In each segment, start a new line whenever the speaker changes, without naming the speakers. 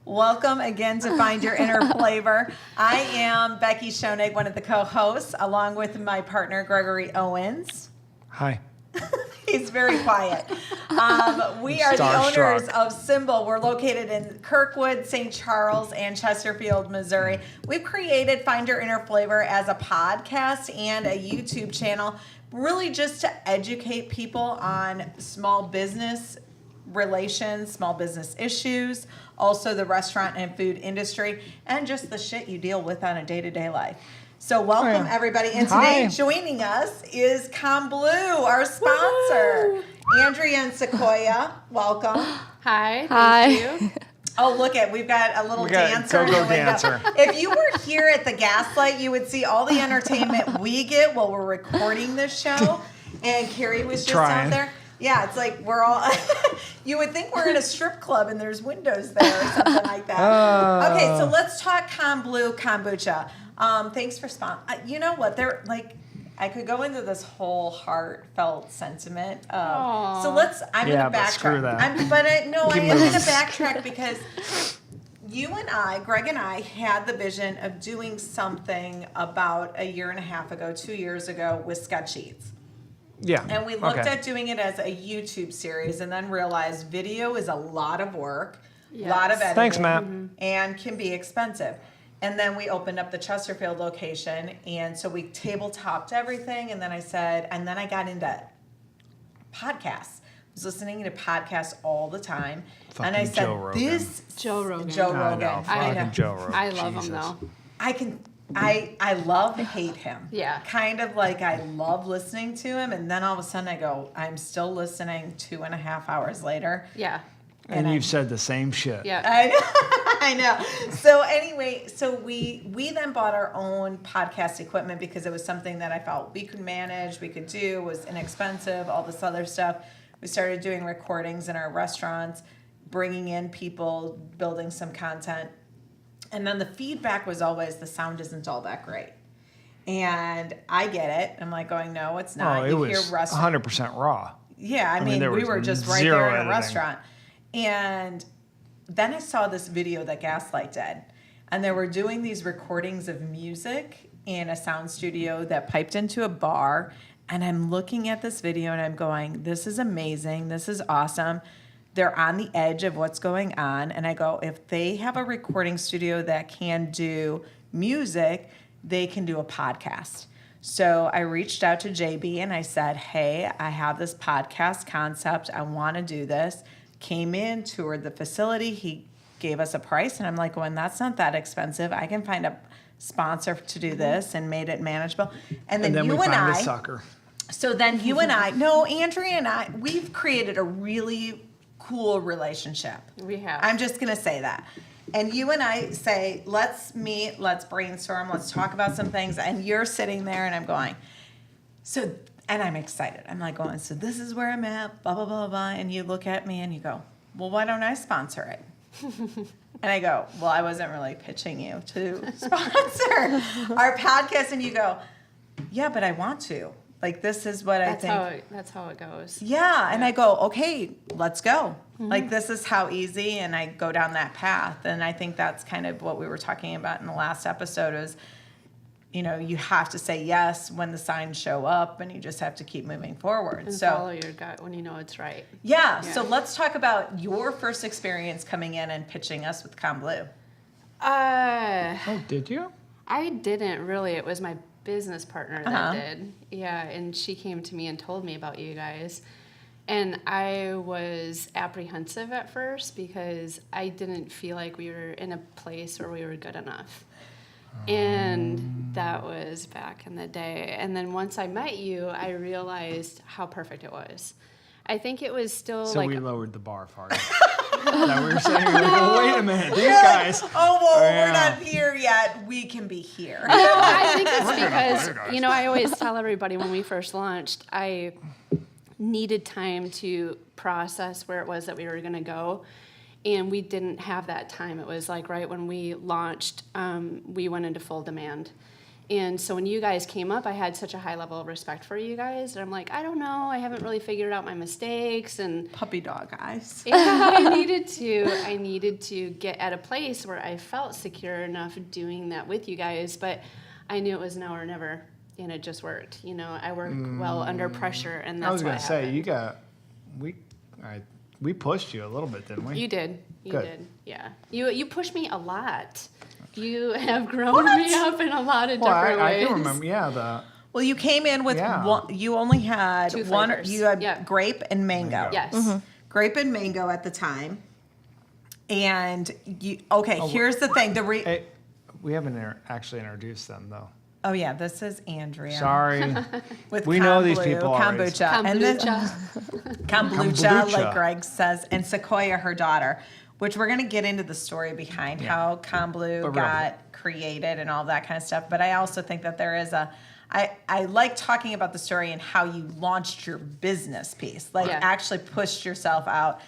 Welcome again to Find Your Inner Flavor. I am Becky Schoenig, one of the co-hosts, along with my partner, Gregory Owens.
Hi.
He's very quiet. We are the owners of SymBowl. We're located in Kirkwood, St.Charles, and Chesterfield, Missouri. We've created Find Your Inner Flavor as a podcast and a YouTube channel, really just to educate people on small business relations, small business issues, also the restaurant and food industry, and just the shit you deal with on a day-to-day life. So welcome, everybody. And today joining us is Komblu, our sponsor. Woo! Andria and Sequoia, welcome.
Hi. Thank you.
Oh, we've got a little dancer.
Go dancer.
If you were here at the Gaslight, you would see all the entertainment we get while we're recording this show. And Carrie was just out there. Yeah, it's like we're all, you would think we're in a strip club and there's windows there or something like that. Okay, so let's talk Komblu Kombucha. Thanks for you know what? They're like, I could go into this whole heartfelt sentiment. So I'm going to backtrack.
Screw that.
I am going to backtrack because you and I, Greg and I, had the vision of doing something about a year and a half ago, 2 years ago with sketch sheets.
Yeah.
And we looked at doing it as a YouTube series and then realized video is a lot of work, a lot of editing.
Thanks, Matt.
And can be expensive. And then we opened up the Chesterfield location, and so we tabletopped everything, and then I got into podcasts. I was listening to podcasts all the time.
Fucking
and I said,
Joe Rogan.
Joe Rogan.
I know. Joe Rogan.
I love him, though.
I love to hate him.
Yeah.
Kind of like I love listening to him, and then all of a sudden I go, I'm still listening 2.5 hours later.
Yeah.
And you've said the same shit.
Yeah.
I know. So anyway, we then bought our own podcast equipment because it was something that I felt we could manage, we could do, was inexpensive, all this other stuff. We started doing recordings in our restaurants, bringing in people, building some content. And then the feedback was always the sound isn't all that great. And I get it. I'm like going, no, it's not.
Oh, it was 100% raw.
Yeah, I mean we were just right there in a restaurant. And then I saw this video that Gaslight did. And they were doing these recordings of music in a sound studio that piped into a bar. And I'm looking at this video and I'm going, this is amazing. This is awesome. They're on the edge of what's going on. And I go, if they have a recording studio that can do music, they can do a podcast. So I reached out to JB and I said, hey, I have this podcast concept. I want to do this. Came in, toured the facility. He gave us a price. And I'm like, well, that's not that expensive. I can find a sponsor to do this, and made it manageable. And then you
we
and
find
I.
a sucker.
So then you and I, Andrea and I, we've created a really cool relationship.
We have.
I'm just going to say that. And you and I say, let's meet, let's brainstorm, let's talk about some things. And you're sitting there and I'm going, and I'm excited. I'm like going, so this is where I'm at, blah, blah, blah, blah. And you look at me and you go, well, why don't I sponsor it? And I go, well, I wasn't really pitching you to sponsor our podcast. And you go, yeah, but I want to. Like, this is what I think.
That's how it goes.
Yeah. And I go, okay, let's go. Mm-hmm. Like, this is how easy. And I go down that path. And I think that's kind of what we were talking about in the last episode is, you have to say yes when the signs show up, and you just have to keep moving forward.
And follow your gut when you know it's right.
Yeah. So let's talk about your first experience coming in and pitching us with Komblu.
Oh, did you?
I didn't really. It was my business partner that did. Yeah, and she came to me and told me about you guys. And I was apprehensive at first because I didn't feel like we were in a place where we were good enough. And that was back in the day. And then once I met you, I realized how perfect it was. I think it was still
so we lowered the bar for you. That we were saying, wait a minute, these guys.
We're not here yet. We can be here.
I think it's because, I always tell everybody when we first launched, I needed time to process where it was that we were going to go. And we didn't have that time. It was like right when we launched, we went into full demand. And so when you guys came up, I had such a high level of respect for you guys. And I'm like, I don't know. I haven't really figured out my mistakes. And
puppy dog eyes.
yeah, I needed to get at a place where I felt secure enough doing that with you guys. But I knew it was now or never. And it just worked. You know, I work well under pressure. And that's what happened.
I was going to say, we pushed you a little bit, didn't we?
You did. You
Good.
did. Yeah. You pushed me a lot. You have grown me up in a lot of different ways.
I can remember, yeah.
Well, you came in with one, you only had
two
one,
flavors.
you had grape and mango.
Yes.
Grape and mango at the time. And here's the thing.
Hey, we haven't actually introduced them, though.
Oh, yeah, this is Andria.
Sorry.
With
we know these people already.
Kombucha. And then, kombucha, like Greg says, and Sequoia, her daughter, which we're going to get into the story behind how Komblu got created and all that kind of stuff. But I also think that there is I like talking about the story and how you launched your business piece, actually pushed yourself out.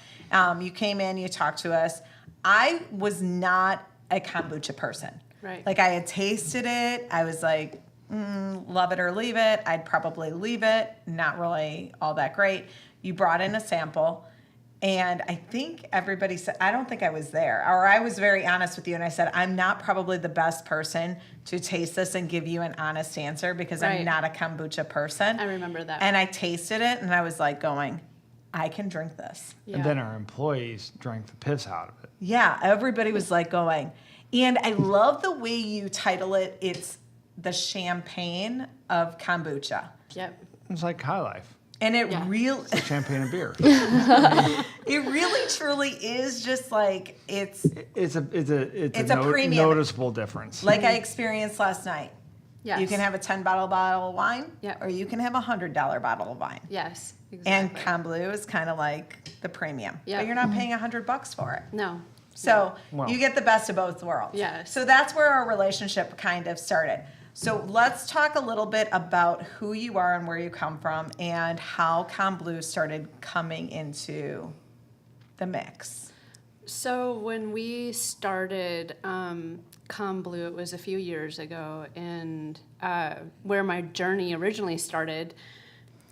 You came in, you talked to us. I was not a kombucha person.
Right.
Like I had tasted it. I was like, love it or leave it. I'd probably leave it. Not really all that great. You brought in a sample. And I think everybody said, I don't think I was there. Or I was very honest with you. And I said, I'm not probably the best person to taste this and give you an honest answer because I'm not a kombucha person.
I remember that.
And I tasted it and I was like going, I can drink this.
Yeah. And then our employees drank the piss out of it.
Yeah, everybody was like going. And I love the way you title it. It's the champagne of kombucha.
Yep.
It's like High Life.
And it really
it's champagne and beer.
It really truly is just like it's a premium,
noticeable difference.
Like I experienced last night.
Yes.
You can have a $10 bottle of wine,
Yep.
or you can have a $100 bottle of wine.
Yes, exactly.
And Komblu is kind of like the premium, but you're not paying $100 for it.
No.
So you get the best of both worlds.
Yes.
So that's where our relationship kind of started. So let's talk a little bit about who you are and where you come from and how Komblu started coming into the mix.
So when we started Komblu, it was a few years ago, and where my journey originally started,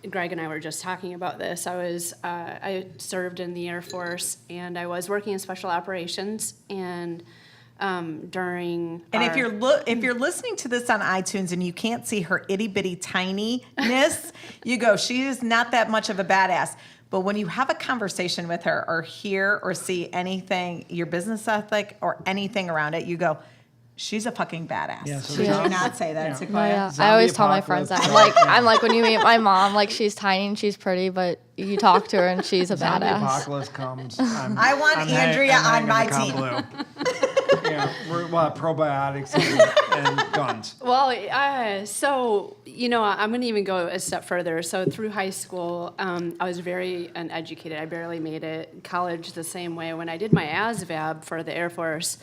Greg and I were just talking about this. I served in the Air Force, and I was working in special operations, and
if you're listening to this on iTunes and you can't see her itty bitty tininess, you go, she is not that much of a badass. But when you have a conversation with her or hear or see anything, your business ethic or anything around it, you go, she's a fucking badass.
Yeah, so
Did you not say that, Sequoia?
Yeah. I always tell my friends that. I'm like when you meet my mom, like she's tiny and she's pretty, but you talk to her and she's a
Zombie
badass.
apocalypse comes.
I want Andria on my team.
Yeah, we're probiotics and guns.
Well, so, I'm going to even go a step further. So through high school, I was very uneducated. I barely made it. College the same way. When I did my ASVAB for the Air Force,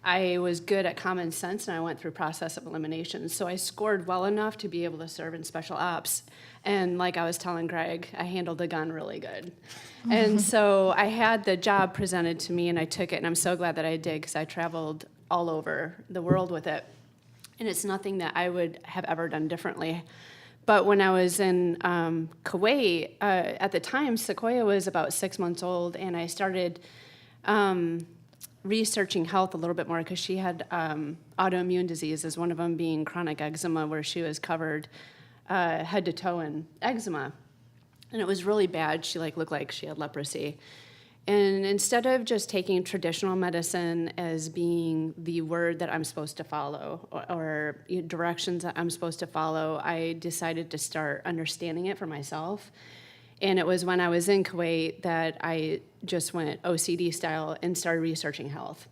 I was good at common sense, and I went through process of elimination. So I scored well enough to be able to serve in special ops. And like I was telling Greg, I handled the gun really good. And so I had the job presented to me, and I took it, and I'm so glad that I did because I traveled all over the world with it. And it's nothing that I would have ever done differently. But when I was in Kuwait, at the time, Sequoia was about 6 months old, and I started researching health a little bit more because she had autoimmune diseases, one of them being chronic eczema, where she was covered head to toe in eczema. And it was really bad. She looked like she had leprosy. And instead of just taking traditional medicine as being the word that I'm supposed to follow or directions that I'm supposed to follow, I decided to start understanding it for myself. And it was when I was in Kuwait that I just went OCD style and started researching health.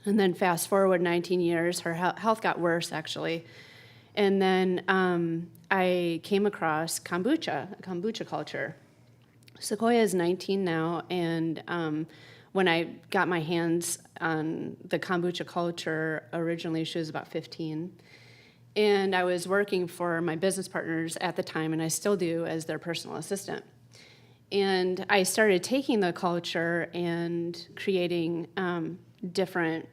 And then fast forward 19 years, her health got worse, actually. And then I came across kombucha culture. Sequoia is 19 now, and when I got my hands on the kombucha culture, originally she was about 15. And I was working for my business partners at the time, and I still do, as their personal assistant. And I started taking the culture and creating different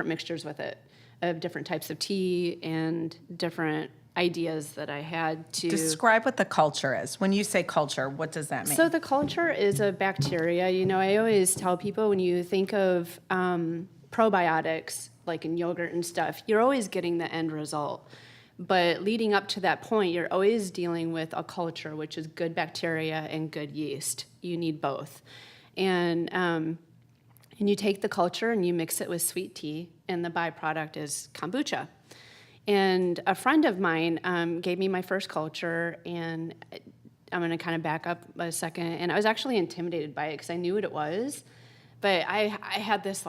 mixtures with it. of different types of tea and different ideas that I had to
describe what the culture is. When you say culture, what does that mean?
So the culture is a bacteria. You know, I always tell people when you think of probiotics, like in yogurt and stuff, you're always getting the end result. But leading up to that point, you're always dealing with a culture, which is good bacteria and good yeast. You need both. And you take the culture and you mix it with sweet tea, and the byproduct is kombucha. And a friend of mine gave me my first culture, and I'm going to kind of back up a second. And I was actually intimidated by it because I knew what it was, but I had this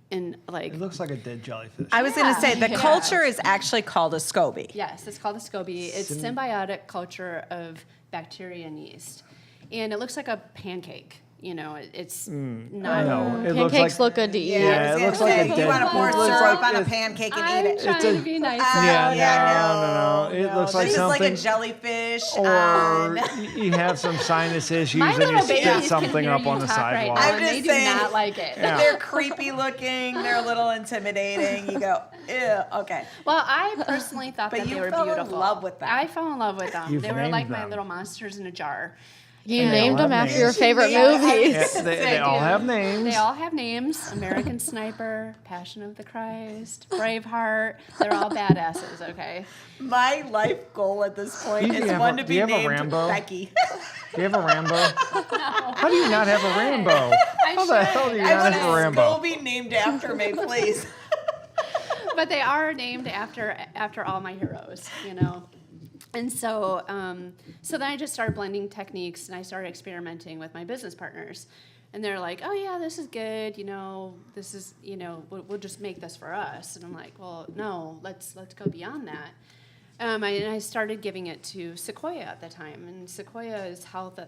It looks like a dead jellyfish.
I was going to say the culture is actually called a SCOBY.
Yes, it's called a SCOBY. It's symbiotic culture of bacteria and yeast, and it looks like a pancake. You know, it's not.
No, it
Pancakes look good to eat.
Yeah, it looks like a dead.
You want to pour
it looks
syrup
like
on a
it's-
pancake and
I'm
eat it.
trying to be nice.
No. It looks like
this
something.
is like a jellyfish.
Or you have some sinus issues
My
and you
little
spit
babies
something
can hear
up
you
on the
talk right
sidewalk.
now,
I'm
and
just
they
saying.
do not like it.
Yeah.
They're creepy looking. They're a little intimidating. You go, ew, okay.
Well, I personally thought
But
that
you
they were
fell in
beautiful.
love with them.
I fell in love with them.
You've
They were
named
like my
them.
little monsters in a jar.
You
They
named
all
them
have
after
names.
your favorite
Yeah,
movies.
Yeah, they all
do.
have names.
They all have names. American Sniper, Passion of the Christ, Braveheart. They're all badasses, okay?
My life goal at this point
Do you
is
have
one
a-
to
do
be
you have a
named
Rambo?
Becky.
Do you have a Rambo? How do you not have a Rambo? How the hell do you
I
not
want
have a
a
Rambo?
SCOBY named after me, please.
But they are named after all my heroes, you know. And so, so then I just started blending techniques, and I started experimenting with my business partners. And they're like, "Oh yeah, this is good. You know, this is, you know, we'll just make this for us." And I'm like, "Well, no, let's go beyond that." And I started giving it to Sequoia at the time, and Sequoia's health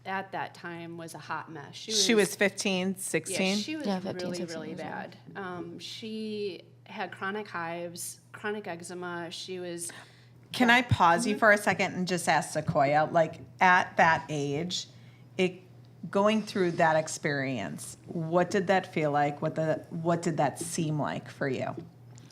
at that time was a hot mess.
She was 15, 16.
Yeah, she was
15,
really,
16
really
years
bad. She had chronic hives, chronic eczema. She was.
Can I pause you for a second and just ask Sequoia, like at that age, going through that experience, what did that feel like? What did that seem like for you?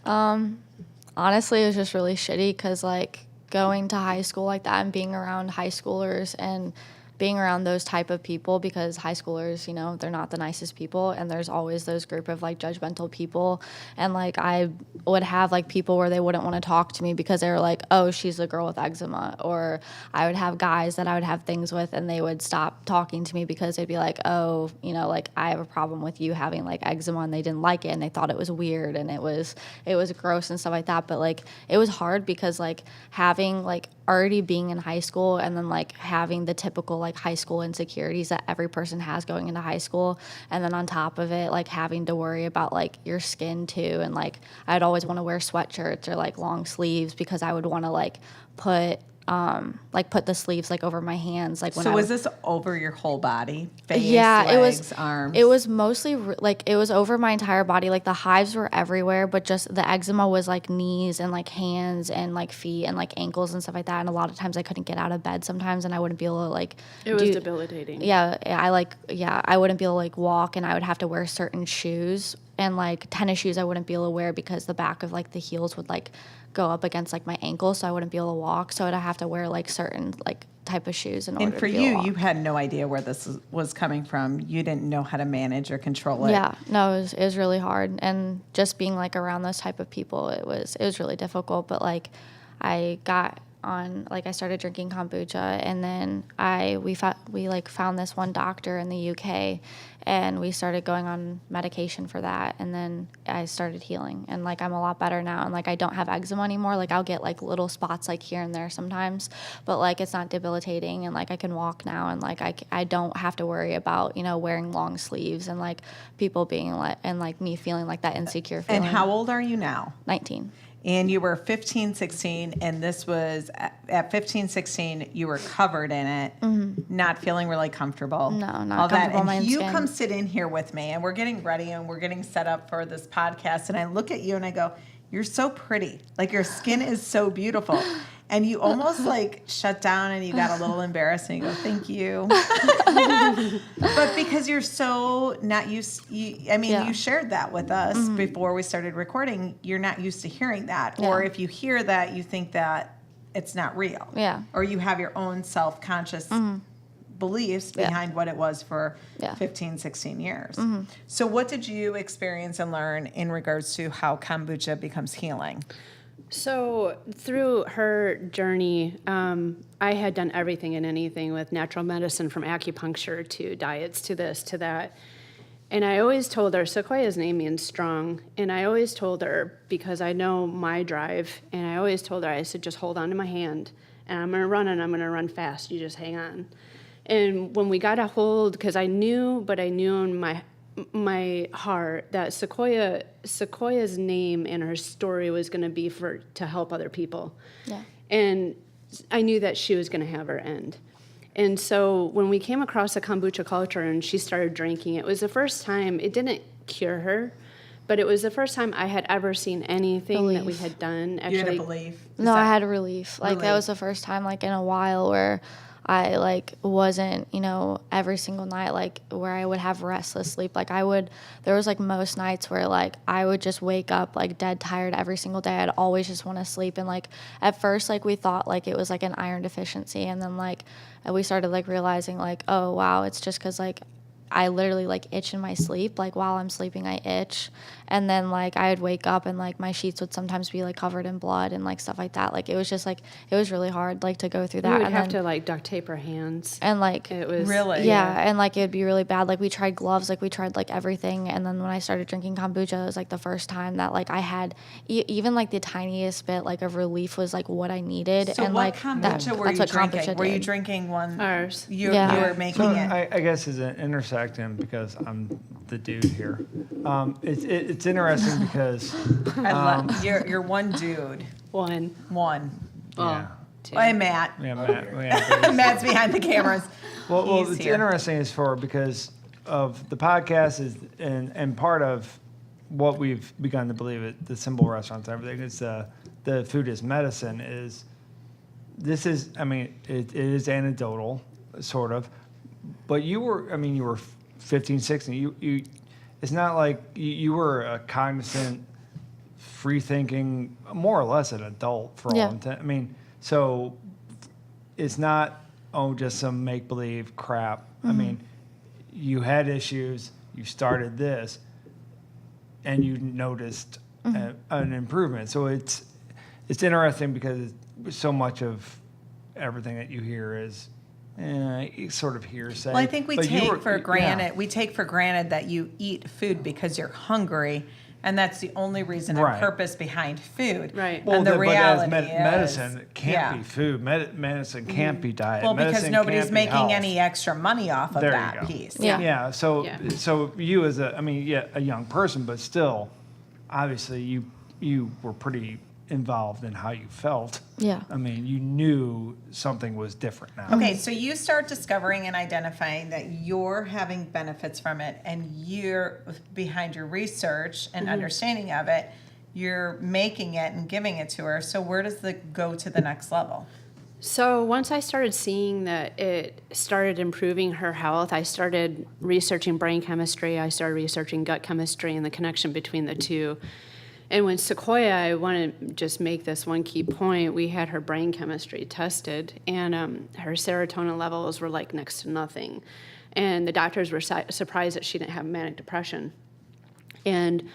Honestly, it was just really shitty because, like, going to high school like that and being around high schoolers and being around those type of people, because high schoolers, you know, they're not the nicest people, and there's always those group of, like, judgmental people. And, like, I would have, like, people where they wouldn't want to talk to me because they were like, oh, she's a girl with eczema. Or I would have guys that I would have things with, and they would stop talking to me because they'd be like, oh, you know, like, I have a problem with you having, like, eczema, and they didn't like it, and they thought it was weird, and it was gross and stuff like that. But, like, it was hard because, like, having, like, already being in high school and then, like, having the typical, like, high school insecurities that every person has going into high school, and then on top of it, like, having to worry about, like, your skin too. And, like, I'd always want to wear sweatshirts or, like, long sleeves because I would want to, like, put the sleeves, like, over my hands, like, when
So was this over your whole body? Face,
yeah,
legs, arms?
It was mostly like it was over my entire body. Like, the hives were everywhere, but just the eczema was, like, knees and, like, hands and, like, feet and, like, ankles and stuff like that. And a lot of times I couldn't get out of bed sometimes, and I wouldn't be able to, like,
It was debilitating.
Yeah, I wouldn't be able to, like, walk, and I would have to wear certain shoes, and, like, tennis shoes I wouldn't be able to wear because the back of, like, the heels would, like, go up against, like, my ankle, so I wouldn't be able to walk. So I'd have to wear, like, certain, like, type of shoes in order
And for
to be able
you,
to walk.
you had no idea where this was coming from. You didn't know how to manage or control it.
Yeah, no, it was really hard, and just being, like, around those type of people, it was really difficult. But, like, I got on, like, I started drinking kombucha, and then we found this one doctor in the UK, and we started going on medication for that, and then I started healing, and, like, I'm a lot better now, and, like, I don't have eczema anymore. Like, I'll get, like, little spots, like, here and there sometimes, but, like, it's not debilitating, and, like, I can walk now, and, like, I don't have to worry about, you know, wearing long sleeves and, like, people being like, and, like, me feeling like that insecure feeling.
And how old are you now?
19.
And you were 15, 16, and this was, at 15, 16, you were covered in it, not feeling really comfortable.
No, not
all that.
comfortable in my
And you
skin.
come sit in here with me, and we're getting ready, and we're getting set up for this podcast, and I look at you, and I go, you're so pretty. Like, your skin is so beautiful. And you almost, like, shut down, and you got a little embarrassed, and you go, thank you. But because you're so not used, you shared that with us before we started recording. You're not used to hearing that, or if you hear that, you think that it's not real.
Yeah.
Or you have your own self-conscious beliefs behind what it was for 15, 16 years. So what did you experience and learn in regards to how kombucha becomes healing?
So through her journey, I had done everything and anything with natural medicine, from acupuncture to diets to this to that. And I always told her, Sequoia's name means strong. And I always told her, because I know my drive, and I always told her, I said, just hold on to my hand, and I'm going to run, and I'm going to run fast. You just hang on. And when we got a hold, because I knew in my heart that Sequoia's name and her story was going to be to help other people. Yeah. And I knew that she was going to have her end. And so when we came across the kombucha culture and she started drinking, it was the first time, it didn't cure her, but it was the first time I had ever seen anything that we had done. Actually,
you had a belief?
No, I had a relief. Like, that was the first time, like, in a while where I, like, wasn't, every single night, like, where I would have restless sleep. Like, there was, like, most nights where, like, I would just wake up, like, dead tired every single day. I'd always just want to sleep. And, like, at first, like, we thought, like, it was, like, an iron deficiency. And then, like, we started, like, realizing, like, oh, wow, it's just because, like, I literally, like, itch in my sleep. Like, while I'm sleeping, I itch. And then, like, I would wake up and, like, my sheets would sometimes be, like, covered in blood and, like, stuff like that. Like, it was just, like, it was really hard, like, to go through that.
We would have to, like, duct tape our hands.
And, like,
it was
really,
yeah, and, like, it would be really bad. Like, we tried gloves, like, we tried, like, everything. And then when I started drinking kombucha, it was, like, the first time that, like, I had even, like, the tiniest bit, like, of relief was, like, what I needed.
So
and,
what
like,
kombucha were you drinking? Were you drinking one?
Ours.
You were making it.
I guess is an intersecting, because I'm the dude here. It's interesting because
you're one dude.
One.
Yeah.
Two.
And Matt.
Yeah, Matt.
Matt's behind the cameras.
Well, it's
here.
interesting is because of the podcast and part of what we've begun to believe at the SymBowl restaurants and everything is the food is medicine. It is anecdotal, sort of, but you were 15, 16. You it's not like you were a cognizant, free-thinking, more or less an adult for all intent. So it's not just some make-believe crap.
Mm-hmm.
You had issues. You started this, and you noticed an improvement. So it's interesting because so much of everything that you hear is sort of hearsay.
Well, I think we take for granted that you eat food because you're hungry, and that's the only reason and purpose behind food.
Right.
And the reality is
medicine can't be food. Medicine can't be diet.
Well, because
medicine
nobody's making any extra money off of that piece.
Yeah. So you as a young person, but still, obviously you were pretty involved in how you felt.
Yeah.
You knew something was different now.
Okay, so you start discovering and identifying that you're having benefits from it, and you're behind your research and understanding of it, you're making it and giving it to her. So where does it go to the next level?
So once I started seeing that it started improving her health, I started researching brain chemistry, I started researching gut chemistry and the connection between the two. And when Sequoia, I want to just make this one key point, we had her brain chemistry tested, and her serotonin levels were like next to nothing. And the doctors were surprised that she didn't have manic depression. And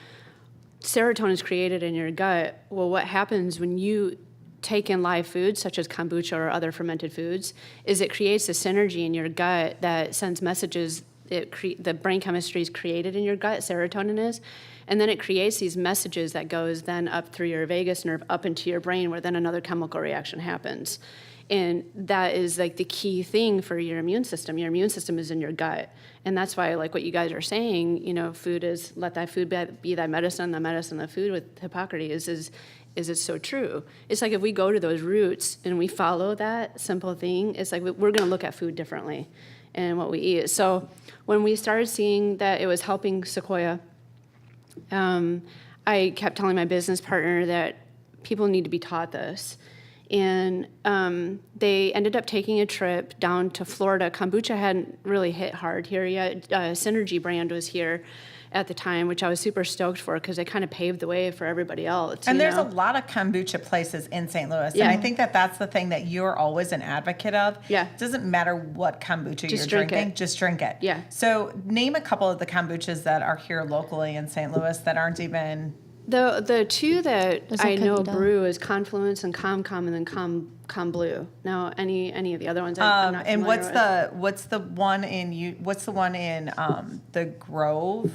serotonin is created in your gut. Well, what happens when you take in live foods, such as kombucha or other fermented foods, is it creates a synergy in your gut that sends messages. The brain chemistry is created in your gut, serotonin is, and then it creates these messages that goes then up through your vagus nerve up into your brain, where then another chemical reaction happens. And that is like the key thing for your immune system. Your immune system is in your gut. And that's why, like what you guys are saying, food is, let thy food be thy medicine, the medicine, the food with Hippocrates is it's so true. It's like if we go to those roots and we follow that simple thing, it's like we're going to look at food differently and what we eat. So when we started seeing that it was helping Sequoia, I kept telling my business partner that people need to be taught this. And they ended up taking a trip down to Florida. Kombucha hadn't really hit hard here yet. Synergy brand was here at the time, which I was super stoked for because it kind of paved the way for everybody else.
And there's a lot of kombucha places in St. Louis.
Yeah.
And I think that that's the thing that you're always an advocate of.
Yeah.
It doesn't matter what kombucha
Just
you're
drink
drinking,
it.
just drink it.
Yeah.
So name a couple of the kombuchas that are here locally in St. Louis that aren't even...
The two that
There's a
I know
cookie dough.
brew is Confluence and Komblu and then Komblu. Now, any of the other ones, I'm not
and
familiar
what's the one in the Grove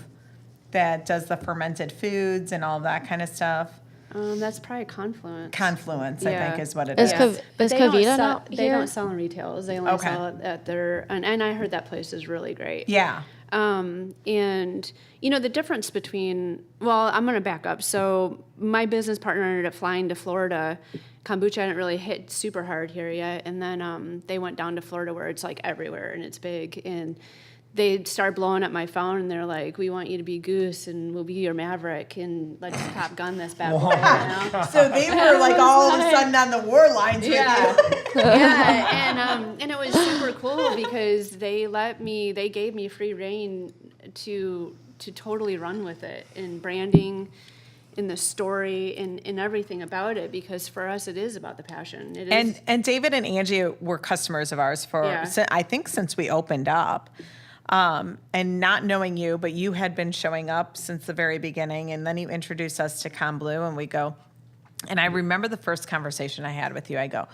that does the fermented foods and all that kind of stuff?
That's probably Confluence.
Confluence, I
Yeah.
think, is what it
Is
is.
Is
They don't
Covita
sell-
not
They
here?
don't sell in retails. They only
Okay.
sell it at their, and I heard that place is really great.
Yeah.
And the difference between, I'm going to back up. So my business partner ended up flying to Florida. Kombucha hadn't really hit super hard here yet. And then they went down to Florida where it's like everywhere and it's big. And they started blowing up my phone and they're like, we want you to be Goose and we'll be your Maverick and let's Top Gun this bad boy. You know?
So they were like all of a sudden on the war lines with
Yeah.
you.
And it was super cool because they gave me free reign to totally run with it in branding, in the story, in everything about it, because for us it is about the passion. It is.
And David and Andria were customers of ours for
Yeah.
I think since we opened up. And not knowing you, but you had been showing up since the very beginning, and then you introduced us to Komblu, and we go. And I remember the first conversation I had with you. I go,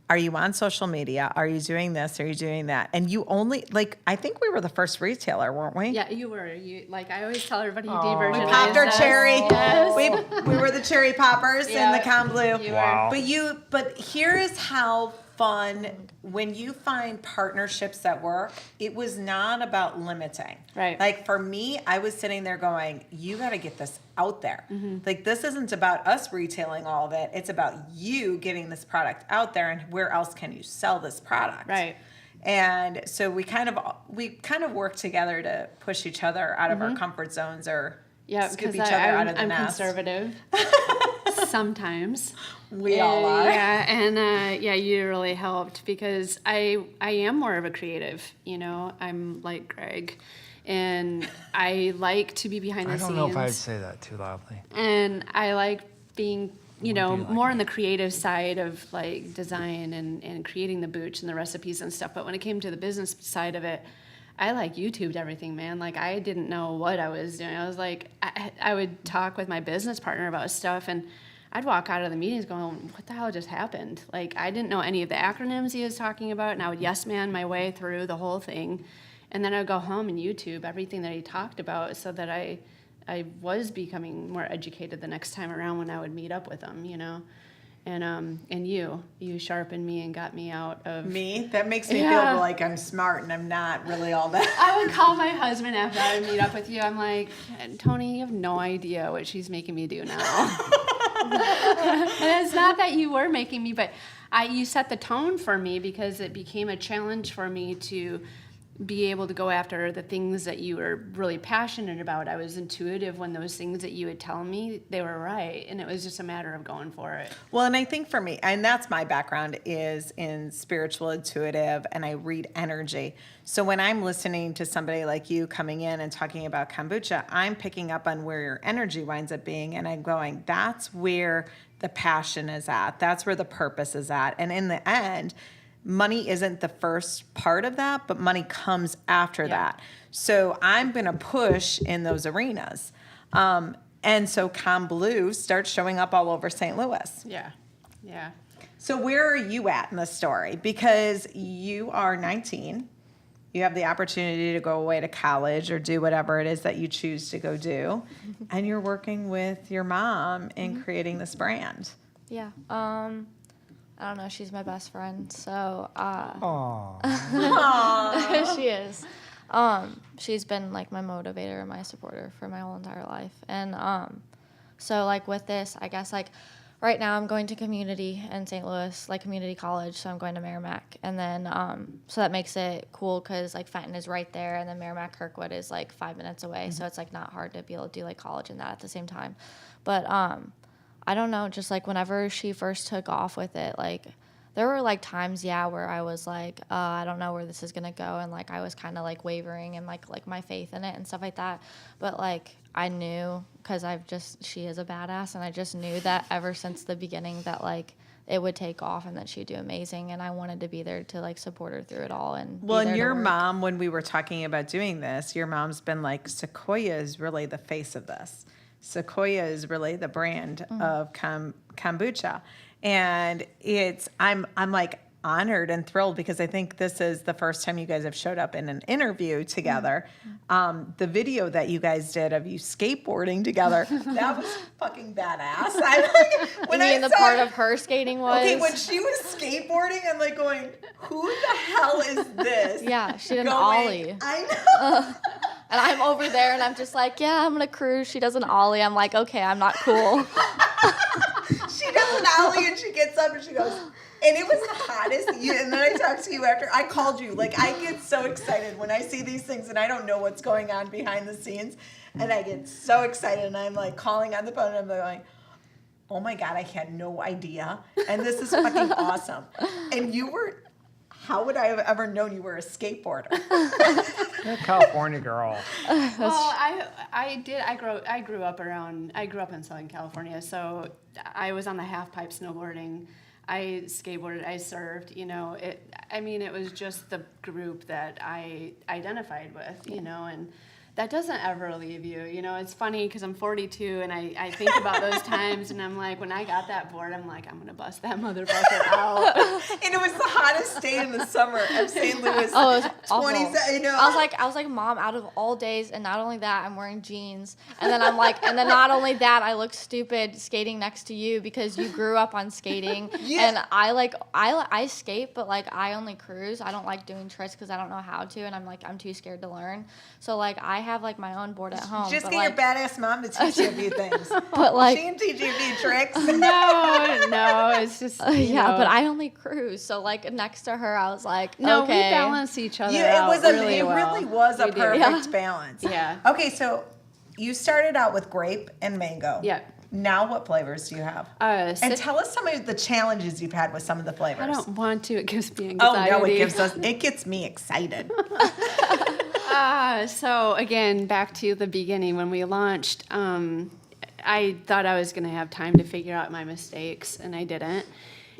"Are you on social media? Are you doing this? Are you doing that?" And you only I think we were the first retailer, weren't we?
Yeah, you were. I always tell everybody you
We
de-versionized
popped our
us.
cherry.
Yes.
We were the cherry poppers in
Yeah,
the Komblu.
you
Wow.
But here is how fun when you find partnerships that work. It was not about limiting.
Right.
Like for me, I was sitting there going, "You got to get this out there.
Mm-hmm.
Like this isn't about us retailing all of it. It's about you getting this product out there, and where else can you sell this product?"
Right.
And so we kind of work together to push each other out of our comfort zones or
Yeah,
scoop
because
each other out of the
I'm
nest.
conservative. Sometimes.
We all are.
Yeah, and you really helped because I am more of a creative, I'm like Greg. And I like to be behind the
I
scenes.
don't know if I'd say that too loudly.
And I like being,
do you like?
more on the creative side of like design and creating the booch and the recipes and stuff. But when it came to the business side of it, I YouTubed everything, man. Like I didn't know what I was doing. I was like, I would talk with my business partner about stuff and I'd walk out of the meetings going, what the hell just happened? Like I didn't know any of the acronyms he was talking about and I would yes man my way through the whole thing. And then I'd go home and YouTube everything that he talked about so that I was becoming more educated the next time around when I would meet up with him, And you sharpened me and got me out of
Me? That makes me
Yeah.
feel like I'm smart and I'm not really all that.
I would call my husband after I would meet up with you. I'm like, Tony, you have no idea what she's making me do now. And it's not that you were making me, but you set the tone for me because it became a challenge for me to be able to go after the things that you were really passionate about. I was intuitive when those things that you would tell me, they were right. And it was just a matter of going for it.
Well, and I think for me, and that's my background is in spiritual intuitive and I read energy. So when I'm listening to somebody like you coming in and talking about kombucha, I'm picking up on where your energy winds up being and I'm going, that's where the passion is at. That's where the purpose is at. And in the end, money isn't the first part of that, but money comes after that. So I'm going to push in those arenas. And so Komblu starts showing up all over St. Louis.
Yeah. Yeah.
So where are you at in the story? Because you are 19. You have the opportunity to go away to college or do whatever it is that you choose to go do. And you're working with your mom in creating this brand.
Yeah. I don't know. She's my best friend, so
Aww.
she is. She's been like my motivator and my supporter for my whole entire life. And so like with this, I guess like right now I'm going to community in St. Louis, like community college. So I'm going to Merrimack, and then so that makes it cool because like Fenton is right there, and then Merrimack Kirkwood is like 5 minutes away. So it's like not hard to be able to do like college and that at the same time. But I don't know, just like whenever she first took off with it, like there were like times, where I was like, I don't know where this is gonna go, and like I was kind of like wavering and like my faith in it and stuff like that. But like I knew, because she is a badass, and I just knew that ever since the beginning that like it would take off and that she'd do amazing, and I wanted to be there to like support her through it all. And
well, and your mom, when we were talking about doing this, your mom's been like, Sequoia is really the face of this. Sequoia is really the brand of kombucha, and I'm like honored and thrilled because I think this is the first time you guys have showed up in an interview together. The video that you guys did of you skateboarding together, that was fucking badass.
The part of her skating was?
Okay, when she was skateboarding, I'm like going, who the hell is this?
Yeah, she did an ollie.
I know.
And I'm over there and I'm just like, yeah, I'm going to cruise. She does an ollie. I'm like, okay, I'm not cool.
She does an ollie and she gets up and she goes, and it was the hottest. And then I talked to you after. I called you. Like, I get so excited when I see these things and I don't know what's going on behind the scenes. And I get so excited and I'm like calling on the phone and I'm going, oh my God, I had no idea. And this is fucking awesome. And you were, how would I have ever known you were a skateboarder?
You're a California girl.
Well, I grew up in Southern California, so I was on the half pipe snowboarding. I skateboarded, I surfed, it was just the group that I identified with, and that doesn't ever leave you. It's funny because I'm 42 and I think about those times and I'm like, when I got that board, I'm like, I'm going to bust that motherfucker out.
And it was the hottest day in the summer of St. Louis.
Oh, it was awful. I was like, Mom, out of all days, and not only that, I'm wearing jeans. And then I'm like, and then not only that, I look stupid skating next to you because you grew up on skating.
Yeah.
And I skate, but like I only cruise. I don't like doing tricks because I don't know how to, and I'm too scared to learn. So like I have like my own board at home.
Just get your badass mom to teach you a few things.
But like
she can teach you a few tricks.
No, it's just
but I only cruise. So like next to her, I was like,
no,
okay.
we balance each other
Yeah,
out
it
well.
really was a
We do.
perfect balance.
Yeah.
Okay, so you started out with grape and mango.
Yeah.
Now what flavors do you have? And tell us some of the challenges you've had with some of the flavors.
I don't want to. It gives me
Oh
anxiety.
no, it gets me excited.
So again, back to the beginning when we launched, I thought I was going to have time to figure out my mistakes, and I didn't.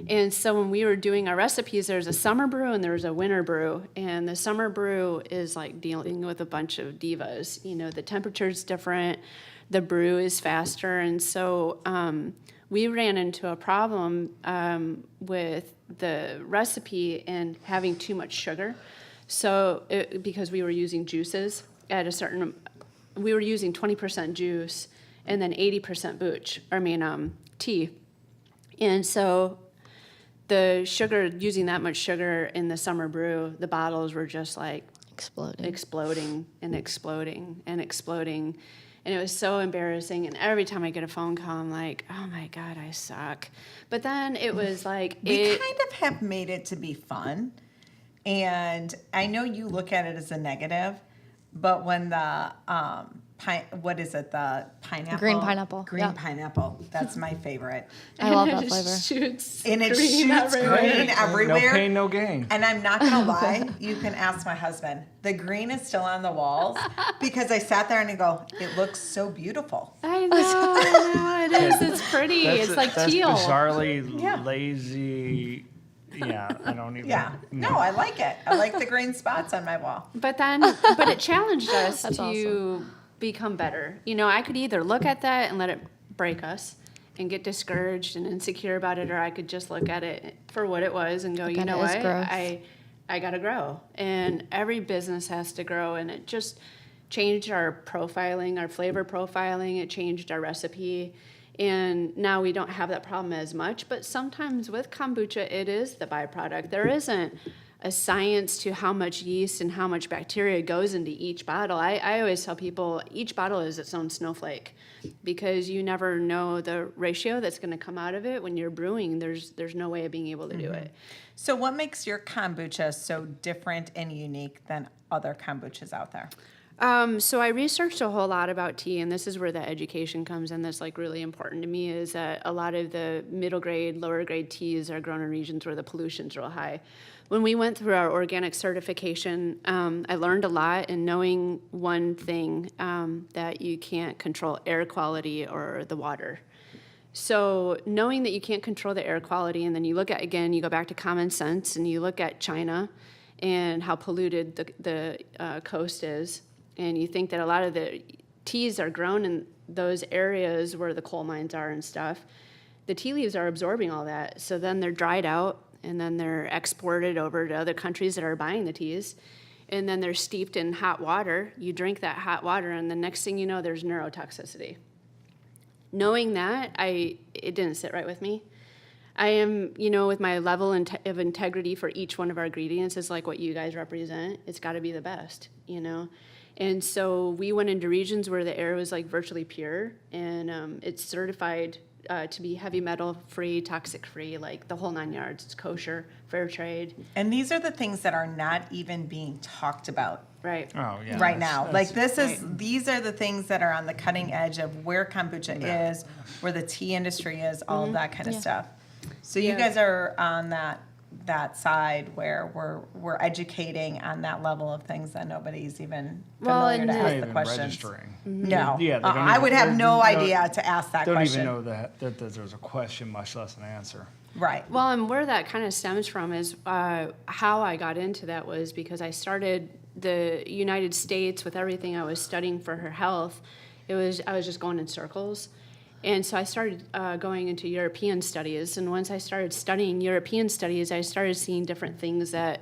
And so when we were doing our recipes, there's a summer brew and there's a winter brew. And the summer brew is like dealing with a bunch of divas. The temperature's different, the brew is faster. And so we ran into a problem with the recipe and having too much sugar. So because we were using juices at we were using 20% juice and then 80% tea. And so the sugar, using that much sugar in the summer brew, the bottles were just like exploding. And it was so embarrassing. And every time I get a phone call, I'm like, oh my God, I suck. But then it was like...
We kind of have made it to be fun. And I know you look at it as a negative, but when the what is it? The pineapple?
Green pineapple.
Green pineapple. That's my favorite.
I love that flavor.
It shoots green everywhere.
No pain, no gain.
And I'm not going to lie. You can ask my husband. The green is still on the walls because I sat there and I go, it looks so beautiful.
I know, it is. It's pretty. It's like teal.
That's bizarrely lazy. Yeah, I don't even.
Yeah. No, I like it. I like the green spots on my wall.
But it challenged us to
awesome.
become better. I could either look at that and let it break us and get discouraged and insecure about it, or I could just look at it for what it was and go, you know what, I got to grow. And every business has to grow, and it just changed our profiling, our flavor profiling. It changed our recipe. And now we don't have that problem as much, but sometimes with kombucha, it is the byproduct. There isn't a science to how much yeast and how much bacteria goes into each bottle. I always tell people each bottle is its own snowflake because you never know the ratio that's going to come out of it. When you're brewing, there's no way of being able to do it.
So what makes your kombucha so different and unique than other kombuchas out there?
So I researched a whole lot about tea, and this is where the education comes in. That's like really important to me, is that a lot of the middle grade, lower grade teas are grown in regions where the pollution's real high. When we went through our organic certification, I learned a lot in knowing one thing, that you can't control air quality or the water. So knowing that you can't control the air quality, and then you look at, again, you go back to common sense, and you look at China and how polluted the coast is, and you think that a lot of the teas are grown in those areas where the coal mines are and stuff. The tea leaves are absorbing all that, so then they're dried out, and then they're exported over to other countries that are buying the teas, and then they're steeped in hot water. You drink that hot water, and the next thing you know, there's neurotoxicity. Knowing that, it didn't sit right with me. I am, with my level of integrity for each one of our ingredients is like what you guys represent. It's got to be the best, And so we went into regions where the air was like virtually pure, and it's certified to be heavy metal free, toxic free, like the whole 9 yards. It's kosher, fair trade.
And these are the things that are not even being talked about
Right.
Oh, yeah.
right now. Like
right.
these are the things that are on the cutting edge of where kombucha is, where the tea industry is, all of that kind of stuff. So you guys are on that side where we're educating on that level of things that nobody's even familiar to ask the questions.
Registering.
No,
Yeah, they don't
I
even-
would have no
they
idea to ask that
Don't
question.
even know that there's a question, much less an answer.
Right.
Well, and where that kind of stems from is how I got into that was because I started the United States with everything I was studying for her health. I was just going in circles. And so I started going into European studies. And once I started studying European studies, I started seeing different things that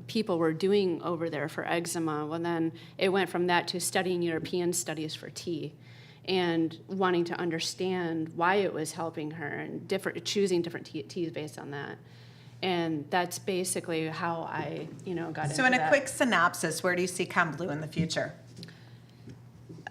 people were doing over there for eczema. Well, then it went from that to studying European studies for tea and wanting to understand why it was helping her and choosing different teas based on that. And that's basically how I, got into that.
So in a quick synopsis, where do you see Komblu in the future?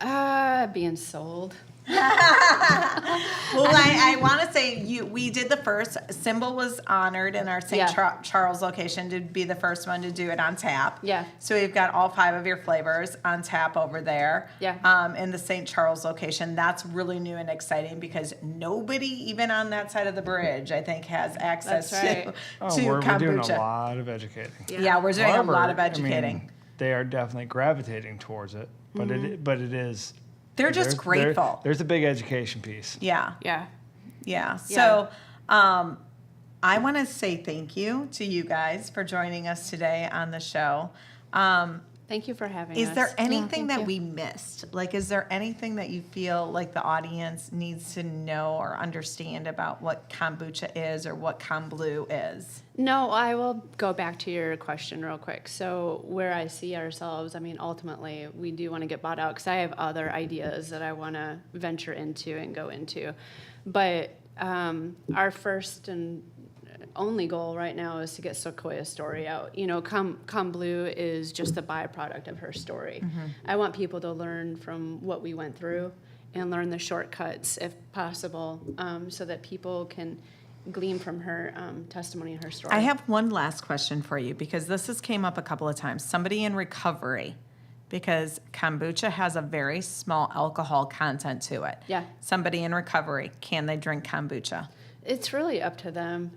Being sold.
Well, I want to say we did the first. SymBowl was honored in our St. Charles location to be the first one to do it on tap.
Yeah.
So we've got all 5 of your flavors on tap over there.
Yeah.
In the St. Charles location. That's really new and exciting because nobody, even on that side of the bridge, I think, has access
That's right.
to
We're
kombucha.
doing a lot of educating.
Yeah, we're doing a lot of
However,
educating.
they are definitely gravitating towards it, but it is.
They're just grateful.
There's a big education piece.
Yeah.
Yeah.
Yeah. So I want to say thank you to you guys for joining us today on the show.
Thank you for having us.
Is there anything
thank
that
you.
we missed? Like, is there anything that you feel like the audience needs to know or understand about what kombucha is or what Komblu is?
No, I will go back to your question real quick. So where I see ourselves, ultimately, we do want to get bought out because I have other ideas that I want to venture into and go into. But our first and only goal right now is to get Sequoia's story out. Komblu is just the byproduct of her story. Mm-hmm. I want people to learn from what we went through and learn the shortcuts, if possible, so that people can glean from her testimony and her story.
I have one last question for you because this has came up a couple of times. Somebody in recovery, because kombucha has a very small alcohol content to it.
Yeah.
Somebody in recovery, can they drink kombucha?
It's really up to them.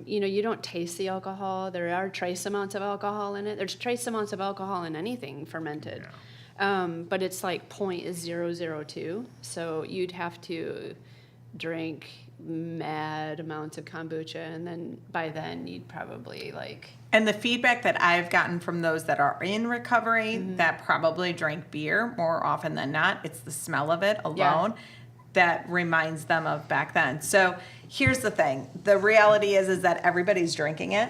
You don't taste the alcohol. There are trace amounts of alcohol in it. There's trace amounts of alcohol in anything fermented. But it's like 0.002. So you'd have to drink mad amounts of kombucha, and then by then you'd probably
And the feedback that I've gotten from those that are in recovery that probably drank beer more often than not, it's the smell of it alone that reminds them of back then. So here's the thing. The reality is that everybody's drinking it,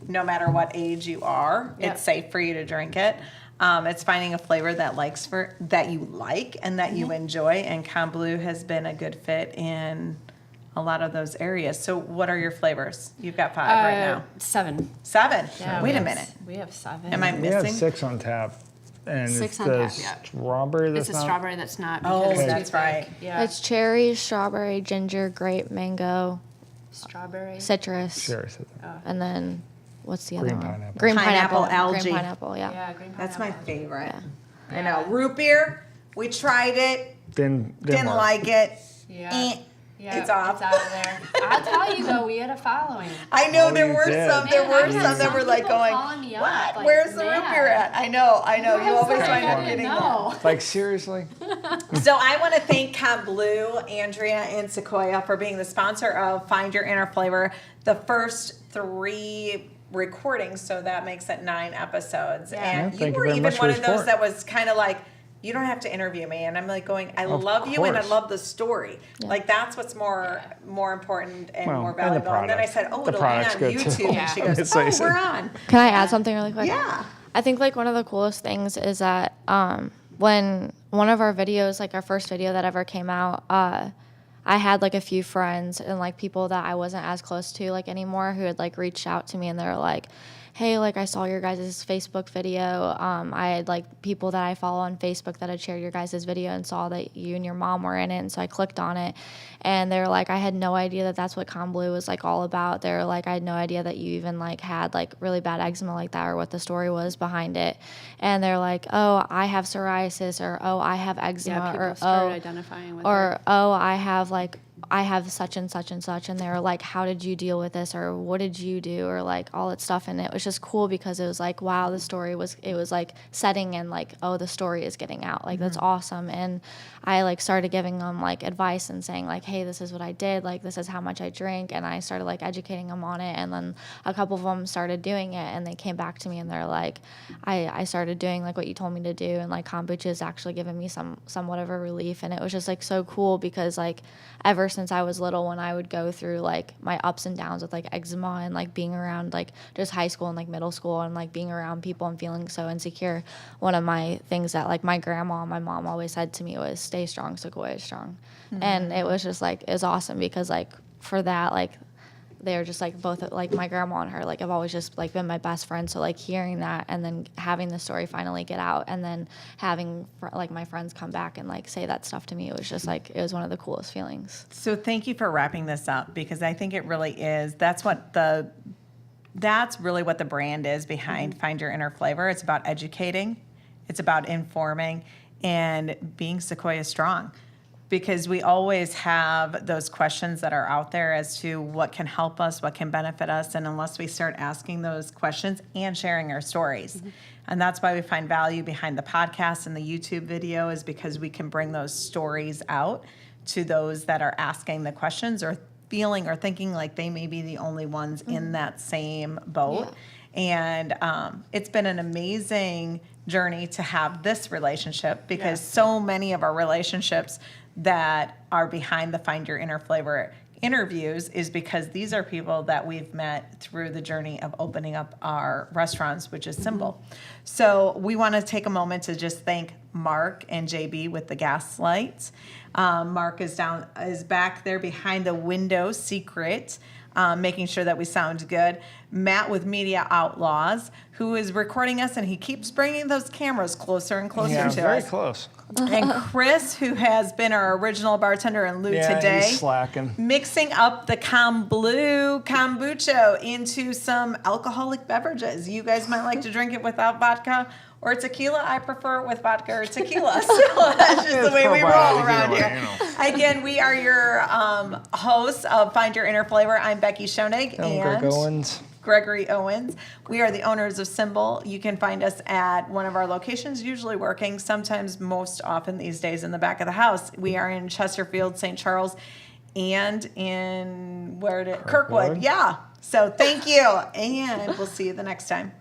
no matter what age you are.
Yep.
It's safe for you to drink it. It's finding a flavor that you like and that you enjoy, and Komblu has been a good fit in a lot of those areas. So what are your flavors? You've got 5 right now.
7.
7?
Yeah,
Wait a minute.
We have 7.
Am I
We have
missing?
6 on tap. And
6
it's
on
the
tap, yeah.
strawberry that's
It's a
not.
strawberry that's not.
Oh,
because it's
that's
too thick.
right.
Yeah.
It's cherry, strawberry, ginger, grape, mango,
strawberry.
citrus,
Sure.
and then what's the
Green
other one?
pineapple.
Green
Pineapple,
pineapple,
algae.
Green pineapple, yeah.
Yeah, green
That's my
pineapple.
favorite.
Yeah.
I know. Root beer, we tried it.
Didn't
Like it.
Yeah. Yeah,
it's off.
It's out of there. I'll tell you though, we had a following.
I know
Oh,
there
you
were
did.
some.
Man,
There were
I had
some that
some
were like
people
going,
calling me up,
"What?
like,
Where's the root
yeah.
beer at?" I know. You always wind up getting that.
No.
Like, seriously?
So I want to thank Komblu, Andria, and Sequoia for being the sponsor of Find Your Inner Flavor. The first 3 recordings, so that makes it 9 episodes.
Yeah.
And
Yeah,
you
thank you
were
very
even
much for
one
your
of those
support.
that was kind of like, you don't have to interview me. And I'm like going, I love you and I
course.
love the story.
Yeah.
Like that's what's more important and
Well,
more
and the
valuable. And then I
product.
said, oh,
The
it'll be on
product's good, too.
YouTube.
Yeah.
And she
I'm
goes,
just saying.
we're on.
Can I add something really quick?
Yeah.
I think like one of the coolest things is that when one of our videos, like our first video that ever came out, I had like a few friends and like people that I wasn't as close to like anymore who had like reached out to me and they were like, hey, like I saw your guys' Facebook video. I had like people that I follow on Facebook that had shared your guys' video and saw that you and your mom were in it. And so I clicked on it and they were like, I had no idea that that's what Komblu was like all about. They were like, I had no idea that you even like had like really bad eczema like that or what the story was behind it. And they're like, oh, I have psoriasis or, oh, I have eczema
Yeah, people
or,
started
oh,
identifying with
or
it.
oh, I have such and such and such, and they were like, how did you deal with this, or what did you do, or like all that stuff. And it was just cool because it was like, wow, the story was, it was like setting in like, oh, the story is getting out, like that's awesome. And I like started giving them like advice and saying like, hey, this is what I did, like this is how much I drink, and I started like educating them on it. And then a couple of them started doing it and they came back to me and they're like, I started doing like what you told me to do, and like kombucha is actually giving me somewhat of a relief. And it was just like so cool because like ever since I was little, when I would go through like my ups and downs with like eczema and like being around like just high school and like middle school and like being around people and feeling so insecure, one of my things that like my grandma and my mom always said to me was, stay strong, Sequoia is strong. And it was just like, it was awesome because like for that, like they're just like both like my grandma and her like have always just like been my best friend. So like hearing that and then having the story finally get out and then having like my friends come back and like say that stuff to me, it was just like, it was one of the coolest feelings.
So thank you for wrapping this up because I think it really is. That's really what the brand is behind Find Your Inner Flavor. It's about educating, it's about informing, and being Sequoia strong. Because we always have those questions that are out there as to what can help us, what can benefit us, and unless we start asking those questions and sharing our stories. And that's why we find value behind the podcast and the YouTube video, is because we can bring those stories out to those that are asking the questions or feeling or thinking like they may be the only ones in that same boat. And it's been an amazing journey to have this relationship because so many of our relationships that are behind the Find Your Inner Flavor interviews is because these are people that we've met through the journey of opening up our restaurants, which is SymBowl. So we want to take a moment to just thank Mark and JB with the gas lights. Mark is back there behind the window, secret, making sure that we sound good. Matt with Media Outlaws, who is recording us, and he keeps bringing those cameras closer and closer to
very
us.
close.
And Chris, who has been our original bartender and Lou today,
he's slacking.
mixing up the Komblu Kombucha into some alcoholic beverages. You guys might like to drink it without vodka or tequila. I prefer it with vodka or tequila. So that's just the way we roll around here. Again, we are your hosts of Find Your Inner Flavor. I'm Becky Schoenig and
Greg Owens.
Gregory Owens. We are the owners of SymBowl. You can find us at one of our locations, usually working, sometimes most often these days in the back of the house. We are in Chesterfield, St.Charles, and in Kirkwood. Yeah. So thank you, and we'll see you the next time.